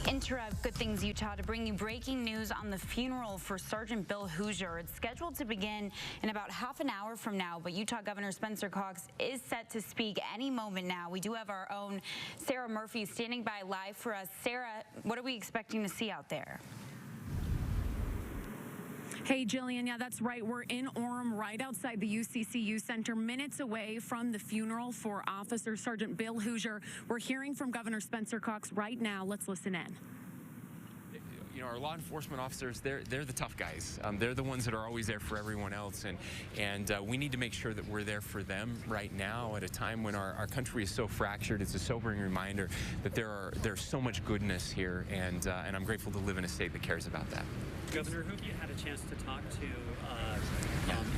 Intra of Good Things Utah to bring you breaking news on the funeral for Sergeant Bill Hooser. It's scheduled to begin in about half an hour from now, but Utah Governor Spencer Cox is set to speak any moment now. We do have our own Sarah Murphy standing by live for us. Sarah, what are we expecting to see out there? Hey, Jillian, yeah, that's right. We're in Orem, right outside the UCCU Center, minutes away from the funeral for Officer Sergeant Bill Hooser. We're hearing from Governor Spencer Cox right now. Let's listen in. You know, our law enforcement officers, they're the tough guys. They're the ones that are always there for everyone else, and we need to make sure that we're there for them right now at a time when our country is so fractured. It's a sobering reminder that there's so much goodness here, and I'm grateful to live in a state that cares about that. Governor, who have you had a chance to talk to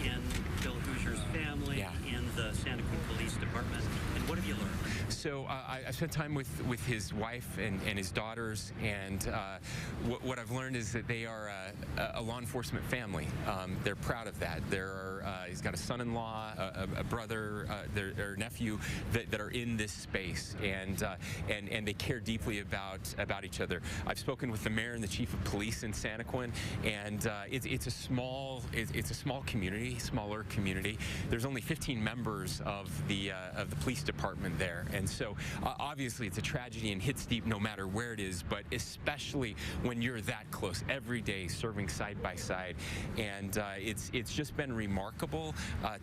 in Bill Hooser's family, in the Santa Cruz Police Department, and what have you learned? So I spent time with his wife and his daughters, and what I've learned is that they are a law enforcement family. They're proud of that. He's got a son-in-law, a brother, their nephew that are in this space, and they care deeply about each other. I've spoken with the mayor and the chief of police in Santa Cruz, and it's a small community, smaller community. There's only 15 members of the police department there, and so obviously it's a tragedy and hits deep no matter where it is, but especially when you're that close every day serving side by side. And it's just been remarkable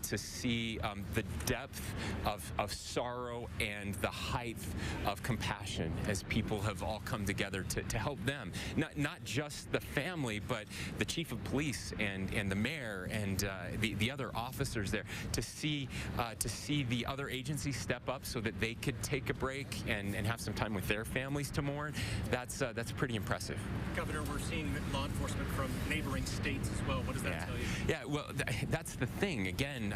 to see the depth of sorrow and the height of compassion as people have all come together to help them, not just the family, but the chief of police and the mayor and the other officers there, to see the other agencies step up so that they could take a break and have some time with their families to mourn. That's pretty impressive. Governor, we're seeing law enforcement from neighboring states as well. What does that tell you? Yeah, well, that's the thing. Again,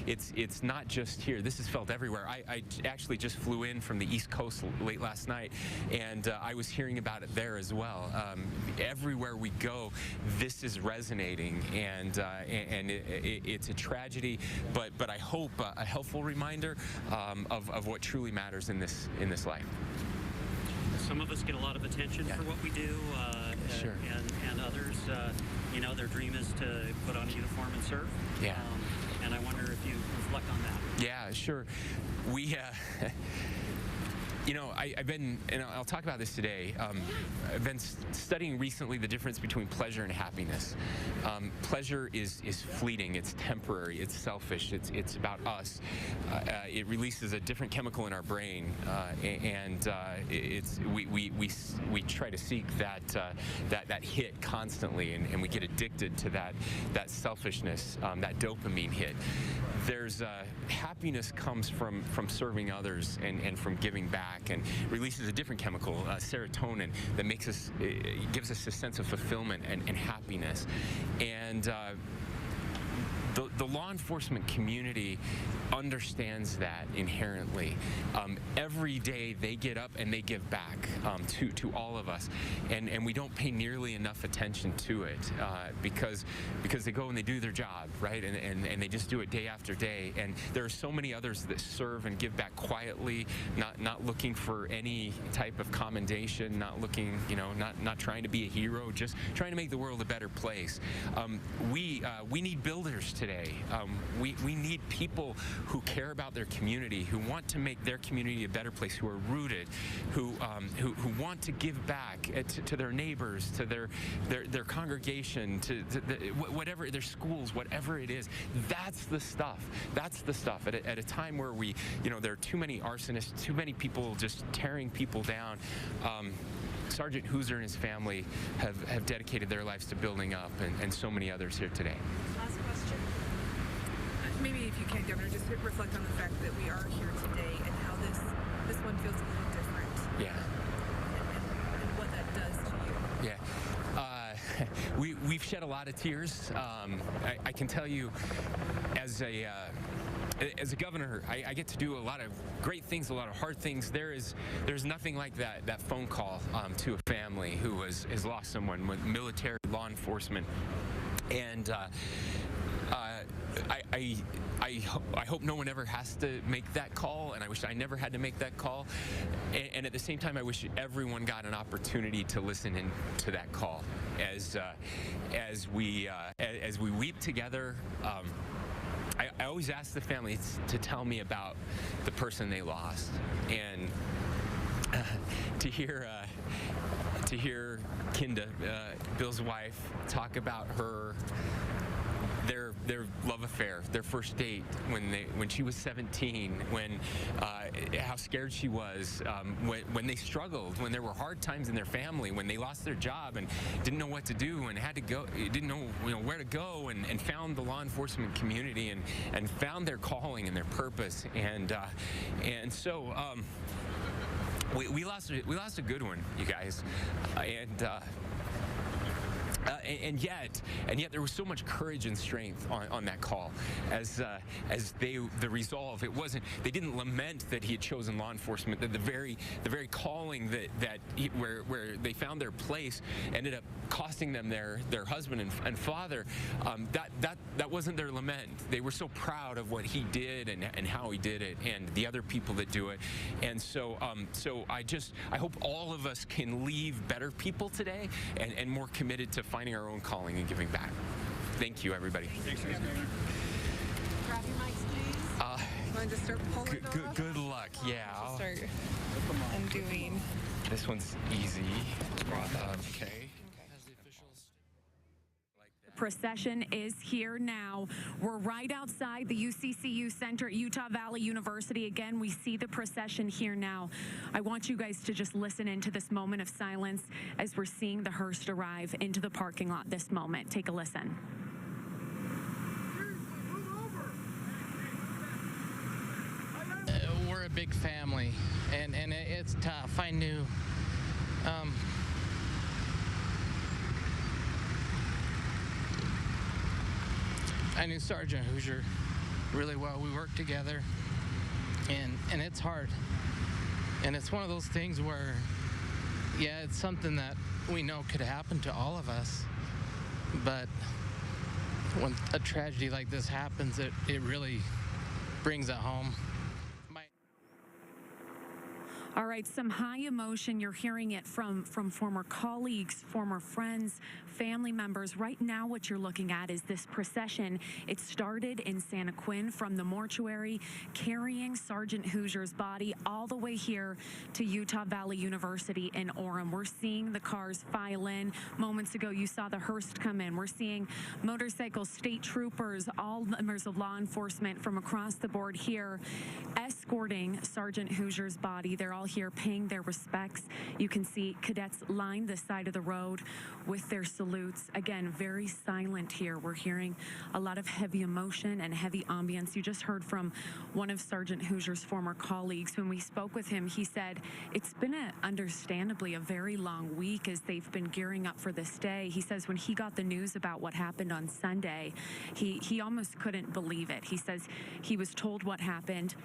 it's not just here. This is felt everywhere. I actually just flew in from the East Coast late last night, and I was hearing about it there as well. Everywhere we go, this is resonating, and it's a tragedy, but I hope a helpful reminder of what truly matters in this life. Some of us get a lot of attention for what we do, Sure. and others, you know, their dream is to put on a uniform and serve. Yeah. And I wonder if you reflect on that. Yeah, sure. We, you know, I've been, and I'll talk about this today, I've been studying recently the difference between pleasure and happiness. Pleasure is fleeting, it's temporary, it's selfish, it's about us. It releases a different chemical in our brain, and we try to seek that hit constantly, and we get addicted to that selfishness, that dopamine hit. There's happiness comes from serving others and from giving back, and releases a different chemical, serotonin, that makes us, gives us a sense of fulfillment and happiness. And the law enforcement community understands that inherently. Every day they get up and they give back to all of us, and we don't pay nearly enough attention to it because they go and they do their job, right, and they just do it day after day. And there are so many others that serve and give back quietly, not looking for any type of commendation, not looking, you know, not trying to be a hero, just trying to make the world a better place. We need builders today. We need people who care about their community, who want to make their community a better place, who are rooted, who want to give back to their neighbors, to their congregation, to whatever, their schools, whatever it is. That's the stuff. That's the stuff. At a time where there are too many arsonists, too many people just tearing people down. Sergeant Hooser and his family have dedicated their lives to building up, and so many others here today. Last question. Maybe if you can, Governor, just reflect on the fact that we are here today and how this one feels a little different. Yeah. And what that does to you. Yeah. We've shed a lot of tears. I can tell you, as a governor, I get to do a lot of great things, a lot of hard things. There's nothing like that phone call to a family who has lost someone, with military, law enforcement, and I hope no one ever has to make that call, and I wish I never had to make that call. And at the same time, I wish everyone got an opportunity to listen in to that call as we weep together. I always ask the families to tell me about the person they lost, and to hear Kinda, Bill's wife, talk about their love affair, their first date when she was 17, how scared she was, when they struggled, when there were hard times in their family, when they lost their job and didn't know what to do and had to go, didn't know where to go, and found the law enforcement community and found their calling and their purpose, and so we lost a good one, you guys, and yet there was so much courage and strength on that call, as the resolve. They didn't lament that he had chosen law enforcement. That the very calling where they found their place ended up costing them their husband and father. That wasn't their lament. They were so proud of what he did and how he did it, and the other people that do it. And so I hope all of us can leave better people today and more committed to finding our own calling and giving back. Thank you, everybody. Thanks, Grab your mics, please. Want to start pulling it off? Good luck. Yeah. I'll start undoing. This one's easy. Okay. Procession is here now. We're right outside the UCCU Center at Utah Valley University. Again, we see the procession here now. I want you guys to just listen into this moment of silence as we're seeing the hearse arrive into the parking lot this moment. Take a listen. We're a big family, and it's tough. I knew Sergeant Hooser really well. We worked together, and it's hard. And it's one of those things where, yeah, it's something that we know could happen to all of us. But when a tragedy like this happens, it really brings it home. All right, some high emotion. You're hearing it from former colleagues, former friends, family members. Right now, what you're looking at is this procession. It started in Santa Quinn from the mortuary, carrying Sergeant Hooser's body all the way here to Utah Valley University in Orem. We're seeing the cars file in. Moments ago, you saw the hearse come in. We're seeing motorcycle state troopers, all members of law enforcement from across the board here, escorting Sergeant Hooser's body. They're all here paying their respects. You can see cadets line the side of the road with their salutes. Again, very silent here. We're hearing a lot of heavy emotion and heavy ambience. You just heard from one of Sergeant Hooser's former colleagues. When we spoke with him, he said it's been understandably a very long week as they've been gearing up for this day. He says when he got the news about what happened on Sunday, he almost couldn't believe it. He says he was told what happened,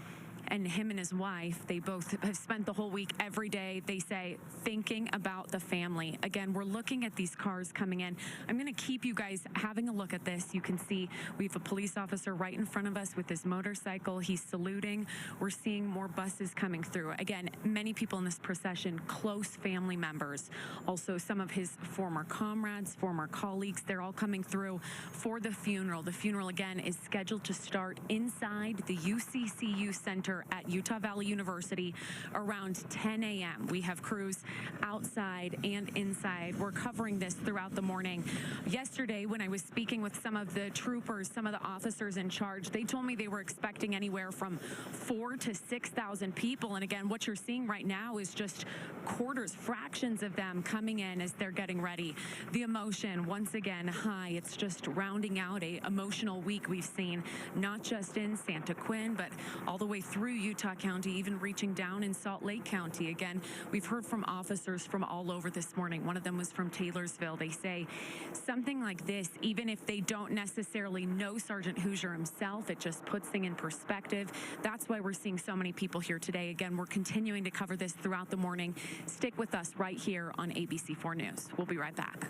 and him and his wife, they both have spent the whole week every day, they say, thinking about the family. Again, we're looking at these cars coming in. I'm going to keep you guys having a look at this. You can see we have a police officer right in front of us with his motorcycle. He's saluting. We're seeing more buses coming through. Again, many people in this procession, close family members. Also, some of his former comrades, former colleagues, they're all coming through for the funeral. The funeral, again, is scheduled to start inside the UCCU Center at Utah Valley University around 10 a.m. We have crews outside and inside. We're covering this throughout the morning. Yesterday, when I was speaking with some of the troopers, some of the officers in charge, they told me they were expecting anywhere from 4,000 to 6,000 people. And again, what you're seeing right now is just quarters, fractions of them coming in as they're getting ready. The emotion, once again, high. It's just rounding out a emotional week we've seen, not just in Santa Quinn, but all the way through Utah County, even reaching down in Salt Lake County. Again, we've heard from officers from all over this morning. One of them was from Taylorsville. They say something like this, even if they don't necessarily know Sergeant Hooser himself, it just puts things in perspective. That's why we're seeing so many people here today. Again, we're continuing to cover this throughout the morning. Stick with us right here on ABC4 News. We'll be right back.